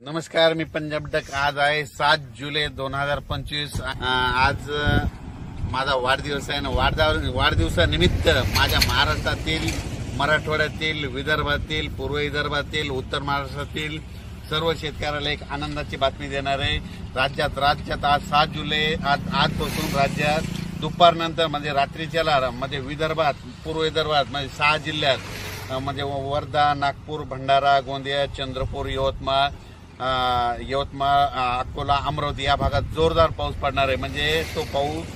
नमस्कार, मी पंजाब डक। आज आहे 7 जुलै 2025। आज माझा वाढदिवस आहे ना। वाढदिवसानिमित्त माझ्या महाराष्ट्रातील, मराठवाड्यातील, विदर्भातील, पूर्व विदर्भातील, उत्तर महाराष्ट्रातील सर्व शेतकऱ्याला एक आनंदाची बातमी देणार आहे। राज्यात आज 7 जुलै आजपासून राज्यात दुपारनंतर म्हणजे रात्रीच्या म्हणजे विदर्भात, पूर्व विदर्भात म्हणजे 6 जिल्ह्यात म्हणजे वर्धा, नागपूर, भंडारा, गोंदिया, चंद्रपूर, यवतमाळ, अकोला, अमरावती या भागात जोरदार पाऊस पडणार आहे। म्हणजे तो पाऊस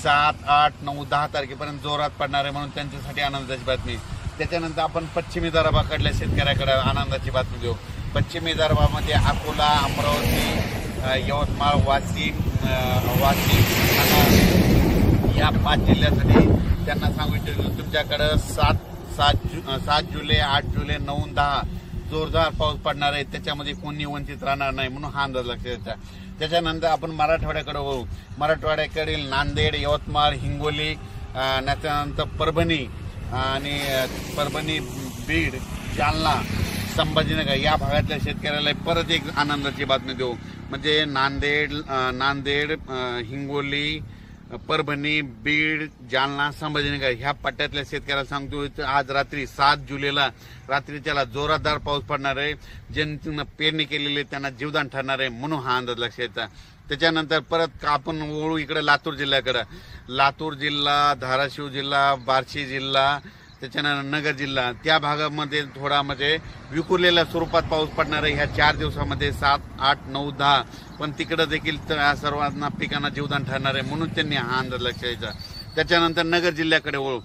7, 8, 9, 10 तारखेपर्यंत जोरात पडणार आहे, म्हणून त्यांच्यासाठी आनंदाची बातमी। त्याच्यानंतर आपण पश्चिमी विदर्भाकडल्या शेतकऱ्याकडे आनंदाची बातमी देऊ। पश्चिमी विदर्भामध्ये अकोला, अमरावती, यवतमाळ, वाशिम या 5 जिल्ह्यासाठी त्यांना सांगू इच्छितो, तुमच्याकडे 7 जुलै, 8 जुलै, 9, 10 जोरदार पाऊस पडणार आहे। त्याच्यामध्ये कोणी वंचित राहणार नाही, म्हणून हा अंदाज लक्षात घ्यायचा। त्याच्यानंतर आपण मराठवाड्याकडे वळू। मराठवाड्याकडील नांदेड, यवतमाळ, हिंगोली, त्याच्यानंतर परभणी, बीड, जालना, संभाजीनगर या भागातल्या शेतकऱ्याला परत एक आनंदाची बातमी देऊ। म्हणजे नांदेड, हिंगोली, परभणी, बीड, जालना, संभाजीनगर ह्या पट्ट्यातल्या शेतकऱ्याला सांगतो, आज रात्री 7 जुलैला रात्रीच्याला जोरदार पाऊस पडणार आहे। ज्यांनी पेरणी केलेली त्यांना जीवदान ठरणार आहे, म्हणून हा अंदाज लक्षात येतो। त्याच्यानंतर परत आपण वळू इकडे लातूर जिल्ह्याकडे। लातूर जिल्हा, धाराशिव जिल्हा, बार्शी जिल्हा, त्याच्यानंतर नगर जिल्हा त्या भागामध्ये थोडा म्हणजे विखुरलेल्या स्वरूपात पाऊस पडणार आहे ह्या 4 दिवसामध्ये 7, 8, 9, 10। पण तिकडे देखील सर्वांना पिकांना जीवदान ठरणार आहे, म्हणून त्यांनी हा अंदाज लक्षात घ्यायचा। त्याच्यानंतर नगर जिल्ह्याकडे वळू।